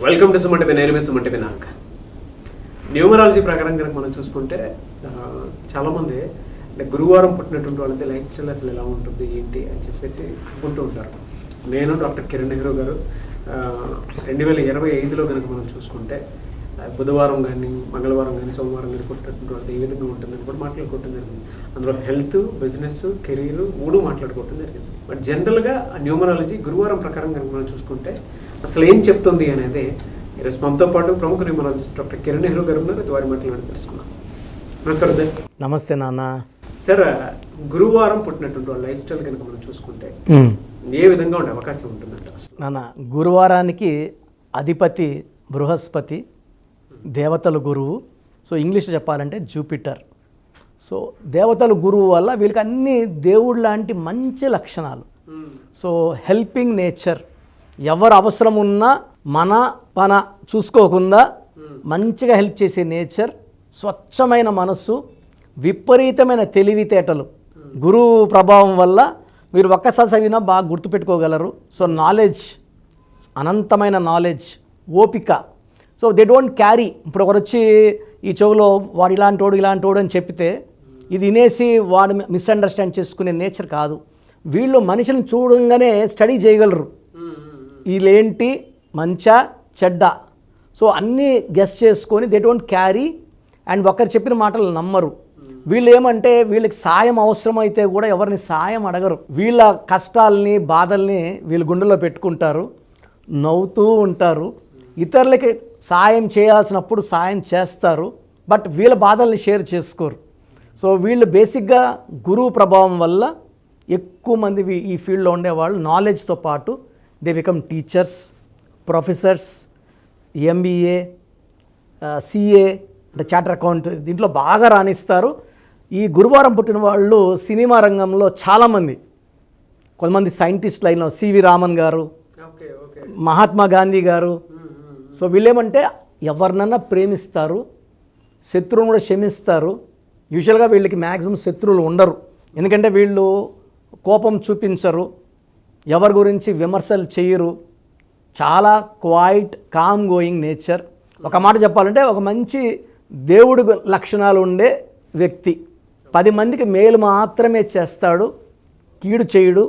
Welcome to Suman TV. నేను మీ Suman TV Naik. Numerology ప్రకారం కనుక మనం చూసుకుంటే చాలామంది అంటే గురువారం పుట్టినటువంటి వాళ్ళకి లైఫ్ స్టైల్ అసలు ఎలా ఉంటుంది ఏంటి అని చెప్పేసి అనుకుంటూ ఉంటారు. నేను డాక్టర్ కిరణ్ నెహ్రూ గారు 2025లో కనుక మనం చూసుకుంటే బుధవారం కానీ మంగళవారం కానీ సోమవారం కానీ పుట్టినటువంటి వాళ్ళకి ఏ విధంగా ఉంటుందని కూడా మాట్లాడుకోవటం జరిగింది. అందులో హెల్త్, బిజినెస్, కెరీర్ మూడు మాట్లాడుకోవటం జరిగింది. బట్ జనరల్గా న్యూమరాలజీ గురువారం ప్రకారం కనుక మనం చూసుకుంటే అసలు ఏం చెప్తుంది అనేది ఈరోజు మనతో పాటు ప్రముఖ న్యూమరాలజిస్ట్ డాక్టర్ కిరణ్ నెహ్రూ గారు ఉన్నారు. వారి మాట్లాడి తెలుసుకున్నాం. నమస్కారం సార్. నమస్తే నాన్న. సార్, గురువారం పుట్టినటువంటి వాళ్ళ లైఫ్ స్టైల్ కనుక మనం చూసుకుంటే ఏ విధంగా ఉండే అవకాశం ఉంటుందంట? నాన్న, గురువారానికి అధిపతి బృహస్పతి, దేవతల గురువు. సో ఇంగ్లీష్ చెప్పాలంటే జూపిటర్. సో దేవతల గురువు వల్ల వీళ్ళకి అన్ని దేవుడు లాంటి మంచి లక్షణాలు. సో హెల్పింగ్ నేచర్, ఎవరు అవసరం ఉన్నా మన పన చూసుకోకుండా మంచిగా హెల్ప్ చేసే నేచర్, స్వచ్ఛమైన మనస్సు, విపరీతమైన తెలివితేటలు. గురువు ప్రభావం వల్ల మీరు ఒక్కసారి చదివినా బాగా గుర్తుపెట్టుకోగలరు. సో నాలెడ్జ్, అనంతమైన నాలెడ్జ్, ఓపిక. So they don't carry. ఇప్పుడు ఒకరు వచ్చి ఈ చెవులో వాడు ఇలాంటోడు అని చెప్తే ఇది వినేసి వాడు మిస్అండర్స్టాండ్ చేసుకునే నేచర్ కాదు. వీళ్ళు మనిషిని చూడంగానే స్టడీ చేయగలరు. వీళ్ళేంటి, మంచా చెడ్డ, సో అన్నీ గెస్ చేసుకొని దే డోంట్ క్యారీ. అండ్ ఒకరు చెప్పిన మాటలు నమ్మరు. వీళ్ళు ఏమంటే వీళ్ళకి సాయం అవసరమైతే కూడా ఎవరిని సాయం అడగరు. వీళ్ళ కష్టాలని బాధల్ని వీళ్ళు గుండెలో పెట్టుకుంటారు, నవ్వుతూ ఉంటారు. ఇతరులకి సాయం చేయాల్సినప్పుడు సాయం చేస్తారు, బట్ వీళ్ళ బాధల్ని షేర్ చేసుకోరు. సో వీళ్ళు బేసిక్గా గురువు ప్రభావం వల్ల ఎక్కువ మంది ఈ ఫీల్డ్లో ఉండేవాళ్ళు నాలెడ్జ్తో పాటు they become teachers, professors, MBA, CA అంటే చార్టర్ అకౌంట్, దీంట్లో బాగా రాణిస్తారు. ఈ గురువారం పుట్టిన వాళ్ళు సినిమా రంగంలో చాలామంది, కొంతమంది సైంటిస్ట్ లైన్లో సివి రామన్ గారు, మహాత్మా గాంధీ గారు. సో వీళ్ళేమంటే ఎవరినన్నా ప్రేమిస్తారు, శత్రువును కూడా క్షమిస్తారు. యూజువల్గా వీళ్ళకి మ్యాక్సిమం శత్రువులు ఉండరు, ఎందుకంటే వీళ్ళు కోపం చూపించరు, ఎవరి గురించి విమర్శలు చేయరు. చాలా క్వైట్ కామ్ గోయింగ్ నేచర్. ఒక మాట చెప్పాలంటే ఒక మంచి దేవుడి లక్షణాలు ఉండే వ్యక్తి. 10 మందికి మేలు మాత్రమే చేస్తాడు, కీడు చేయడు.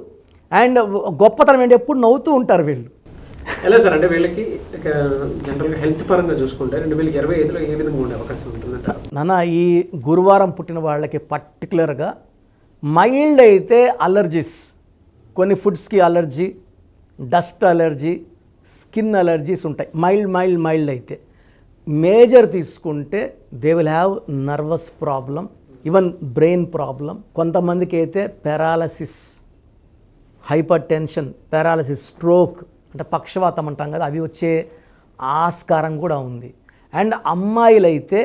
అండ్ గొప్పతనం ఏంటి, ఎప్పుడు నవ్వుతూ ఉంటారు వీళ్ళు. ఎలా సార్, అంటే వీళ్ళకి జనరల్గా హెల్త్ పరంగా చూసుకుంటే 2025లో ఏ విధంగా ఉండే అవకాశం ఉంటుందంట? నాన్న, ఈ గురువారం పుట్టిన వాళ్ళకి పర్టికులర్గా మైల్డ్ అయితే అలర్జీస్, కొన్ని ఫుడ్స్కి allergy, dust allergy, skin allergies ఉంటాయి. మైల్డ్ అయితే. మేజర్ తీసుకుంటే they will have nervous problem, even brain problem. కొంతమందికి అయితే paralysis, hypertension, paralysis, stroke అంటే పక్షవాతం అంటాం కదా, అవి వచ్చే ఆస్కారం కూడా ఉంది. అండ్ అమ్మాయిలైతే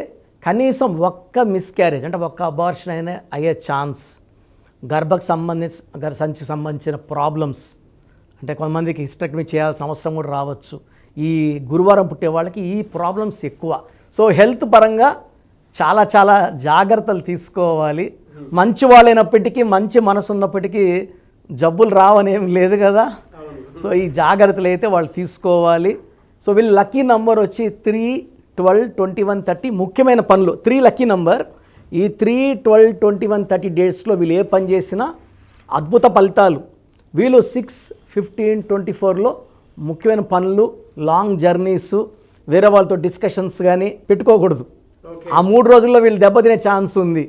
కనీసం ఒక్క మిస్క్యారేజ్ అంటే ఒక్క అబార్షన్ అయినా అయ్యే ఛాన్స్, సంచికి సంబంధించిన ప్రాబ్లమ్స్, అంటే కొంతమందికి హిస్టెక్టమీ చేయాల్సిన అవసరం కూడా రావచ్చు. ఈ గురువారం పుట్టే వాళ్ళకి ఈ ప్రాబ్లమ్స్ ఎక్కువ. సో హెల్త్ పరంగా చాలా చాలా జాగ్రత్తలు తీసుకోవాలి. మంచి వాళ్ళైనప్పటికీ, మంచి మనసు ఉన్నప్పటికీ జబ్బులు రావనేం లేదు కదా. సో ఈ జాగ్రత్తలు అయితే వాళ్ళు తీసుకోవాలి. సో వీళ్ళు లక్కీ నంబర్ వచ్చి 3, 12, 21, 30. ముఖ్యమైన పనులు 3 లక్కీ నంబర్. ఈ 3, 12, 21, 30 డేట్స్లో వీళ్ళు ఏ పని చేసినా అద్భుత ఫలితాలు. వీళ్ళు 6, 15, 24లో ముఖ్యమైన పనులు, లాంగ్ జర్నీస్, వేరే వాళ్ళతో డిస్కషన్స్ కానీ పెట్టుకోకూడదు. ఆ 3 రోజుల్లో వీళ్ళు దెబ్బతినే ఛాన్స్ ఉంది.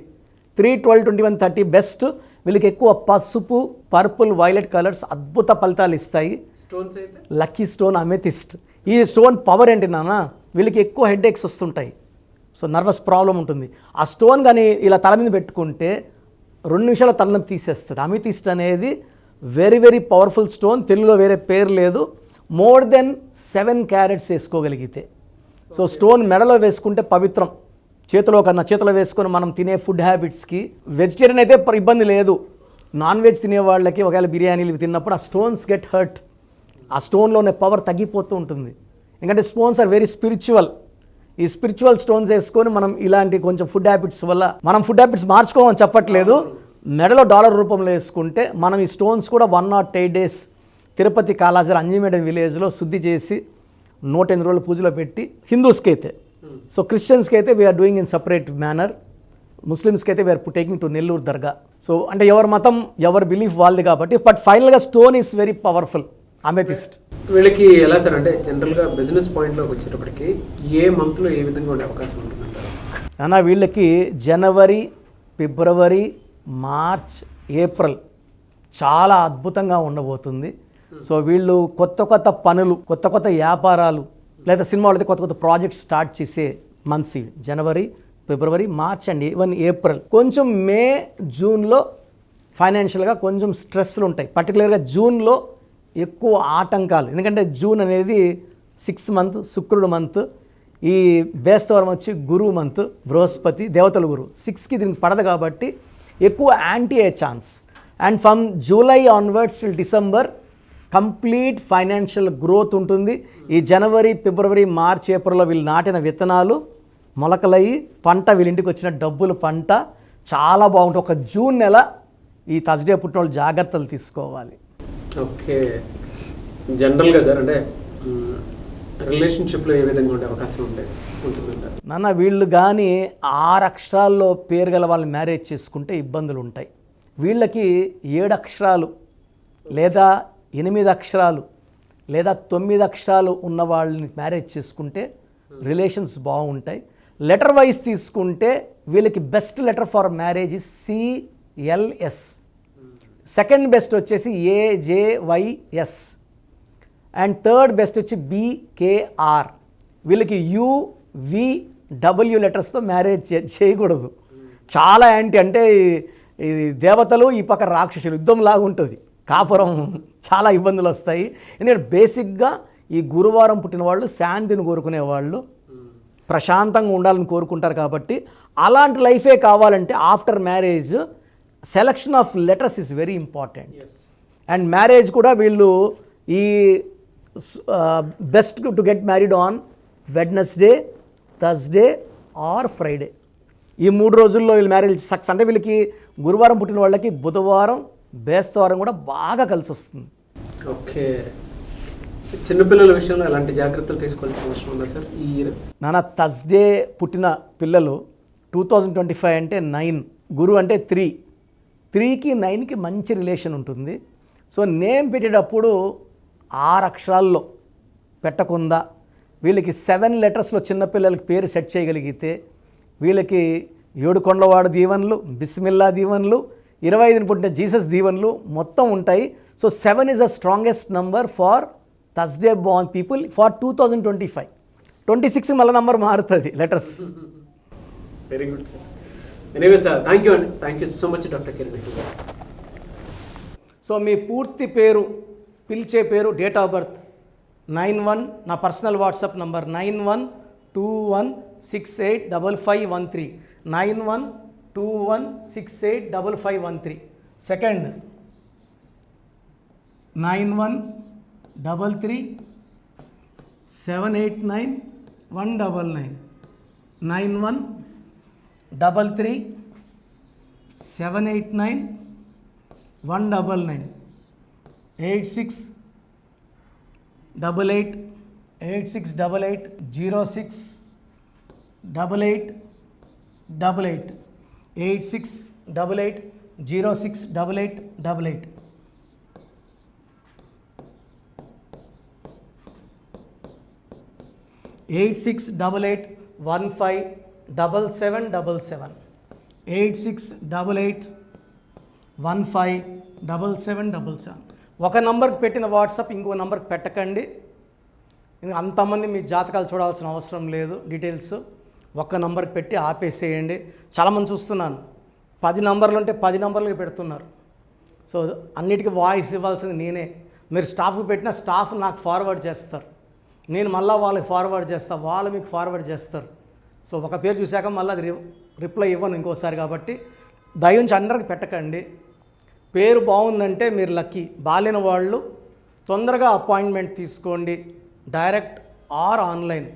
3, 12, 21, 30 బెస్ట్. వీళ్ళకి ఎక్కువ పసుపు, పర్పుల్, వైలెట్ కలర్స్ అద్భుత ఫలితాలు ఇస్తాయి. స్టోన్స్ అయితే లక్కీ స్టోన్ అమెథిస్ట్. ఈ స్టోన్ పవర్ ఏంటి నాన్న, వీళ్ళకి ఎక్కువ హెడేక్స్ వస్తుంటాయి, సో నర్వస్ ప్రాబ్లం ఉంటుంది. ఆ స్టోన్ కానీ ఇలా తల మీద పెట్టుకుంటే 2 నిమిషాల తలనొప్పి తీసేస్తుంది. అమెథిస్ట్ అనేది వెరీ వెరీ పవర్ఫుల్ స్టోన్. తెలుగులో వేరే పేరు లేదు. మోర్ దెన్ 7 క్యారెట్స్ వేసుకోగలిగితే. సో స్టోన్ మెడలో వేసుకుంటే పవిత్రం. చేతిలో వేసుకొని మనం తినే ఫుడ్ హ్యాబిట్స్కి, వెజిటేరియన్ అయితే ఇబ్బంది లేదు. నాన్ వెజ్ తినే వాళ్ళకి ఒకవేళ బిర్యానీలు తిన్నప్పుడు ఆ స్టోన్స్ గెట్ హర్ట్. ఆ స్టోన్లోనే పవర్ తగ్గిపోతూ ఉంటుంది. ఎందుకంటే స్టోన్స్ ఆర్ వెరీ స్పిరిచువల్. ఈ స్పిరిచువల్ స్టోన్స్ వేసుకొని మనం ఇలాంటి కొంచెం ఫుడ్ హ్యాబిట్స్ వల్ల, మనం ఫుడ్ హ్యాబిట్స్ మార్చుకోమని చెప్పట్లేదు, మెడలో డాలర్ రూపంలో వేసుకుంటే మనం ఈ స్టోన్స్ కూడా 108 days తిరుపతి కాళాజీ అంజిమేడ విలేజ్లో శుద్ధి చేసి 108 రోజులు పూజలో పెట్టి హిందూస్కి అయితే. సో క్రిస్టియన్స్కి అయితే we are doing in separate manner, ముస్లిమ్స్కి అయితే వీఆర్ టేకింగ్ టు నెల్లూరు దర్గా. సో అంటే ఎవరి మతం ఎవరి బిలీఫ్ వాళ్ళది కాబట్టి, బట్ ఫైనల్గా stone is very powerful, amethyst. వీళ్ళకి ఎలా సార్ అంటే జనరల్గా బిజినెస్ పాయింట్లోకి వచ్చేటప్పటికి ఏ మంత్లో ఏ విధంగా ఉండే అవకాశం ఉంటుందంటారు? నాన్న వీళ్ళకి జనవరి, ఫిబ్రవరి, మార్చ్, ఏప్రిల్ చాలా అద్భుతంగా ఉండబోతుంది. సో వీళ్ళు కొత్త కొత్త పనులు, కొత్త కొత్త వ్యాపారాలు, లేదా సినిమాలు అయితే కొత్త కొత్త ప్రాజెక్ట్స్ స్టార్ట్ చేసే మంత్స్ ఇవి. జనవరి, ఫిబ్రవరి, మార్చ్ అండ్ ఈవెన్ ఏప్రిల్. కొంచెం మే, జూన్లో ఫైనాన్షియల్గా కొంచెం స్ట్రెస్లు ఉంటాయి. పర్టికులర్గా జూన్లో ఎక్కువ ఆటంకాలు, ఎందుకంటే జూన్ అనేది 6th మంత్, శుక్రుడు మంత్. ఈ బేస్తవారం వచ్చి గురువు మంత్, బృహస్పతి దేవతల గురువు 6కి దీనికి పడదు కాబట్టి ఎక్కువ యాంటీ అయ్యే chance. And from July onwards till December complete financial growth ఉంటుంది. ఈ జనవరి, ఫిబ్రవరి, మార్చ్, ఏప్రిల్లో వీళ్ళు నాటిన విత్తనాలు మొలకలయ్యి పంట వీళ్ళింటికి వచ్చిన డబ్బులు పంట చాలా బాగుంటుంది. ఒక జూన్ నెల ఈ థర్స్డే పుట్టిన వాళ్ళు జాగ్రత్తలు తీసుకోవాలి. ఓకే, జనరల్గా సార్ అంటే రిలేషన్షిప్లో ఏ విధంగా ఉండే అవకాశం ఉంటుందంటారు? నాన్న వీళ్ళు కానీ 6 అక్షరాల్లో పేరు గల వాళ్ళని మ్యారేజ్ చేసుకుంటే ఇబ్బందులు ఉంటాయి. వీళ్ళకి 7 అక్షరాలు లేదా 8 అక్షరాలు లేదా 9 అక్షరాలు ఉన్న వాళ్ళని మ్యారేజ్ చేసుకుంటే రిలేషన్స్ బాగుంటాయి. లెటర్ వైజ్ తీసుకుంటే వీళ్ళకి best letter for marriage is CLS. Second best వచ్చేసి AJYS అండ్ థర్డ్ బెస్ట్ వచ్చి BKR. వీళ్ళకి UVW లెటర్స్తో మ్యారేజ్ చేయకూడదు. చాలా అంటే ఈ దేవతలు ఈ పక్క రాక్షసులు యుద్ధం లాగా ఉంటుంది. కాపురం చాలా ఇబ్బందులు వస్తాయి. ఎందుకంటే బేసిక్గా ఈ గురువారం పుట్టిన వాళ్ళు శాంతిని కోరుకునే వాళ్ళు, ప్రశాంతంగా ఉండాలని కోరుకుంటారు. కాబట్టి అలాంటి లైఫే కావాలంటే after marriage selection of letters is very important. And marriage కూడా వీళ్ళు ఈ best to get married on Wednesday, Thursday or Friday. ఈ 3 రోజుల్లో వీళ్ళు మ్యారేజ్ సక్సెస్. అంటే వీళ్ళకి గురువారం పుట్టిన వాళ్ళకి బుధవారం, బేస్తవారం కూడా బాగా కలిసి వస్తుంది. ఓకే, చిన్నపిల్లల విషయంలో ఎలాంటి జాగ్రత్తలు తీసుకోవాల్సిన అవసరం ఉందా సార్? నాన్న థర్స్డే పుట్టిన పిల్లలు 2025 అంటే 9, గురు అంటే 3కి 9కి మంచి రిలేషన్ ఉంటుంది. సో నేమ్ పెట్టేటప్పుడు 6 అక్షరాల్లో పెట్టకుండా వీళ్ళకి 7 లెటర్స్లో చిన్నపిల్లలకి పేరు సెట్ చేయగలిగితే వీళ్ళకి 7 కొండలవాడు దీవెనలు, బిస్మిల్లా దీవెనలు, 25ని పుట్టిన జీసస్ దీవెనలు మొత్తం ఉంటాయి. So 7 is the strongest number for Thursday born people for 2025. 26 మళ్ళీ నంబర్ మారుతుంది letters. Very good sir. Anyway sir, thank you అండి. Thank you so much doctor Kiran. So మీ పూర్తి పేరు, పిలిచే పేరు, డేట్ ఆఫ్ బర్త్ 91, నా personal WhatsApp number 9121685513, 9121685513. Second 9133789199, 9133789199, 8688068888, 8688068888. Eight six double eight 157777, 8688157777. ఒక నంబర్కి పెట్టిన వాట్సాప్ ఇంకో నంబర్కి పెట్టకండి. అంతమంది మీ జాతకాలు చూడాల్సిన అవసరం లేదు. డీటెయిల్స్ ఒక్క నంబర్కి పెట్టి ఆపేసేయండి. చాలామంది చూస్తున్నాను 10 నంబర్లు ఉంటే 10 నంబర్లకి పెడుతున్నారు. సో అన్నిటికీ వాయిస్ ఇవ్వాల్సింది నేనే. మీరు స్టాఫ్కి పెట్టిన స్టాఫ్ నాకు ఫార్వర్డ్ చేస్తారు, నేను మళ్ళీ వాళ్ళకి ఫార్వర్డ్ చేస్తాను, వాళ్ళు మీకు ఫార్వర్డ్ చేస్తారు. సో ఒక పేరు చూశాక మళ్ళీ అది రిప్లై ఇవ్వను ఇంకోసారి. కాబట్టి దయించి అందరికి పెట్టకండి. పేరు బాగుందంటే మీరు లక్కీ. బాలేని వాళ్ళు తొందరగా అపాయింట్మెంట్ తీసుకోండి, డైరెక్ట్ ఆర్ ఆన్లైన్.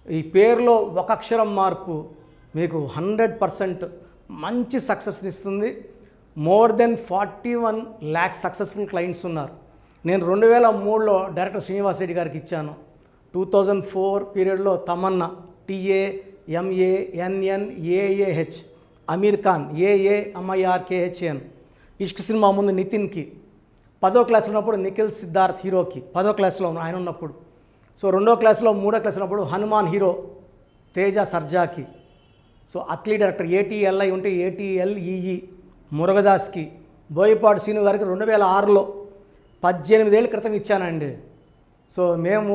ఈ పేరులో ఒక అక్షరం మార్పు మీకు 100% మంచి సక్సెస్ని ఇస్తుంది. More than 41 lakhs successful clients ఉన్నారు. నేను 2003లో డైరెక్టర్ శ్రీనివాస్ రెడ్డి గారికి ఇచ్చాను. 2004 పీరియడ్లో తమన్నా TAMANNAAH, అమీర్ ఖాన్ AAMIRKHN, ఇష్క్ సినిమా ముందు నితిన్కి, 10వ క్లాస్ ఉన్నప్పుడు నిఖిల్ సిద్ధార్థ్ హీరోకి, 10వ క్లాస్లో ఆయన ఉన్నప్పుడు. సో 2వ క్లాస్లో 3వ క్లాస్ ఉన్నప్పుడు హనుమాన్ హీరో తేజ సర్జాకి. సో అథ్లీట్ డైరెక్టర్ ATLI ఉంటే ATLEE మురుగదాస్కి, బోయపాటి శ్రీను గారికి 2006లో 18 ఏళ్ళ క్రితం ఇచ్చానండి. సో మేము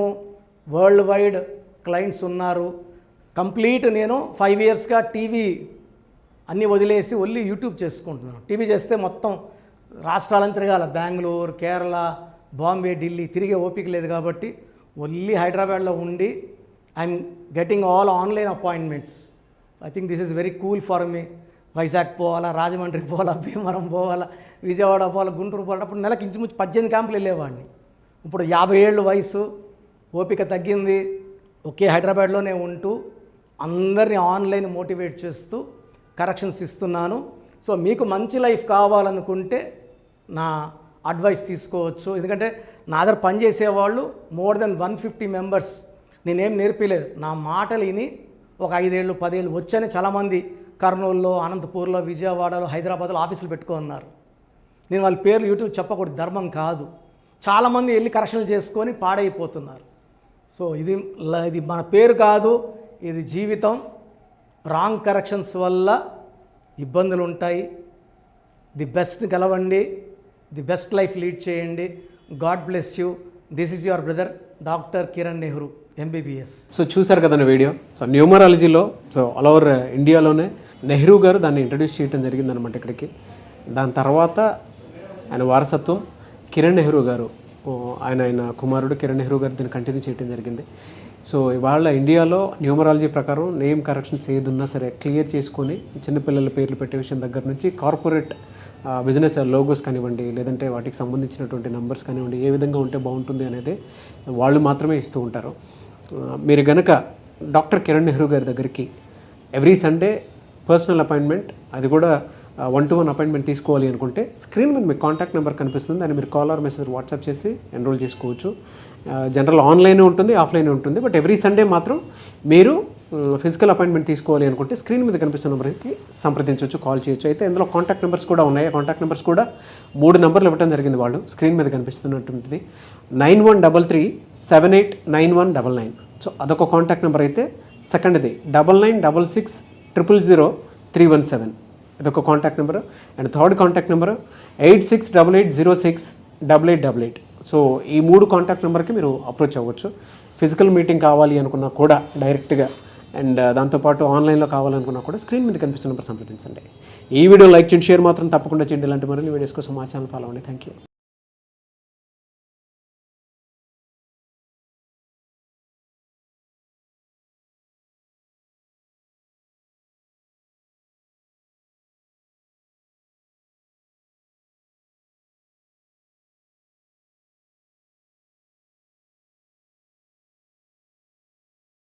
వరల్డ్ వైడ్ క్లయింట్స్ ఉన్నారు. కంప్లీట్ నేను 5 ఇయర్స్గా టీవీ అన్నీ వదిలేసి ఓన్లీ యూట్యూబ్ చేసుకుంటున్నాను. టీవీ చేస్తే మొత్తం రాష్ట్రాలను తిరగాల, బెంగళూరు, కేరళ, బాంబే, ఢిల్లీ తిరిగే ఓపిక లేదు కాబట్టి ఓన్లీ హైదరాబాద్లో ఉండి I'm getting all online appointments. I think this is very cool for me. Vizag పోవాలా, రాజమండ్రి పోవాలా, భీమవరం పోవాలా, విజయవాడ పోవాలా, గుంటూరు పోవాలా. అప్పుడు నెలకి ఇంచుమించు 18 క్యాంపులు వెళ్ళేవాడిని. ఇప్పుడు 50 ఏళ్ళు వయసు, ఓపిక తగ్గింది. ఒకే హైదరాబాద్లోనే ఉంటూ అందరినీ ఆన్లైన్ మోటివేట్ చేస్తూ కరెక్షన్స్ ఇస్తున్నాను. సో మీకు మంచి లైఫ్ కావాలనుకుంటే నా అడ్వైస్ తీసుకోవచ్చు. ఎందుకంటే నా దగ్గర పనిచేసేవాళ్ళు మోర్ దెన్ 150 మెంబర్స్. నేనేం నేర్పిలేదు, నా మాటలు విని ఒక 5 ఏళ్ళు 10 ఏళ్ళు వచ్చని చాలామంది కర్నూలులో, అనంతపూర్లో, విజయవాడలో, హైదరాబాద్లో ఆఫీసులు పెట్టుకున్నారు. నేను వాళ్ళ పేర్లు యూట్యూబ్ చెప్పకూడదు, ధర్మం కాదు. చాలామంది వెళ్ళి కరెక్షన్లు చేసుకొని పాడైపోతున్నారు. సో ఇది మన పేరు కాదు, ఇది జీవితం. రాంగ్ కరెక్షన్స్ వల్ల ఇబ్బందులు ఉంటాయి. ది బెస్ట్ గెలవండి, ది బెస్ట్ లైఫ్ లీడ్ చేయండి. God bless you. This is your brother doctor Kiran Nehru MBBS. So చూసారు కదండి వీడియో. సో న్యూమరాలజీలో సో ఆల్ ఓవర్ ఇండియాలోనే నెహ్రూ గారు దాన్ని ఇంట్రడ్యూస్ చేయడం జరిగిందనమాట ఇక్కడికి. దాని తర్వాత ఆయన వారసత్వం కిరణ్ నెహ్రూ గారు, ఆయన కుమారుడు కిరణ్ నెహ్రూ గారు దీన్ని కంటిన్యూ చేయడం జరిగింది. సో ఇవాళ ఇండియాలో న్యూమరాలజీ ప్రకారం నేమ్ కరెక్షన్స్ ఏదున్నా సరే క్లియర్ చేసుకొని చిన్నపిల్లల పేర్లు పెట్టే విషయం దగ్గర నుంచి కార్పొరేట్ బిజినెస్ లోగోస్ కానివ్వండి, లేదంటే వాటికి సంబంధించినటువంటి నంబర్స్ కానివ్వండి, ఏ విధంగా ఉంటే బాగుంటుంది అనేది వాళ్ళు మాత్రమే ఇస్తూ ఉంటారు. మీరు గనక డాక్టర్ కిరణ్ నెహ్రూ గారి దగ్గరికి ఎవ్రీ సండే పర్సనల్ అపాయింట్మెంట్, అది కూడా 1-to-1 అపాయింట్మెంట్ తీసుకోవాలి అనుకుంటే స్క్రీన్ మీద మీకు కాంటాక్ట్ నెంబర్ కనిపిస్తుంది. దాన్ని మీరు కాల్ ఆర్ మెసేజ్ వాట్సాప్ చేసి ఎన్రోల్ చేసుకోవచ్చు. జనరల్ ఆన్లైన్ ఉంటుంది, ఆఫ్లైన్ ఉంటుంది. బట్ ఎవ్రీ సండే మాత్రం మీరు ఫిజికల్ అపాయింట్మెంట్ తీసుకోవాలి అనుకుంటే స్క్రీన్ మీద కనిపిస్తున్న నెంబర్కి సంప్రదించవచ్చు, కాల్ చేయొచ్చు. అయితే ఇందులో కాంటాక్ట్ నెంబర్స్ కూడా ఉన్నాయి. కాంటాక్ట్ నెంబర్స్ కూడా 3 నెంబర్లు ఇవ్వడం జరిగింది వాళ్ళు. స్క్రీన్ మీద కనిపిస్తున్నటువంటిది 9133789199. సో అదొక కాంటాక్ట్ నెంబర్ అయితే. సెకండ్ది 9966000317, ఇదొక contact number. And third contact number 8688068888. So ఈ 3 కాంటాక్ట్ నెంబర్కి మీరు అప్రోచ్ అవ్వచ్చు. ఫిజికల్ మీటింగ్ కావాలి అనుకున్నా కూడా డైరెక్ట్గా, అండ్ దాంతోపాటు ఆన్లైన్లో కావాలనుకున్నా కూడా స్క్రీన్ మీద కనిపిస్తున్న నెంబర్ సంప్రదించండి. ఈ వీడియో లైక్ చేయండి, షేర్ మాత్రం తప్పకుండా చేయండి. ఇలాంటి మరిన్ని వీడియోస్ కోసం మా ఛానల్ ఫాలో అవ్వండి. Thank you.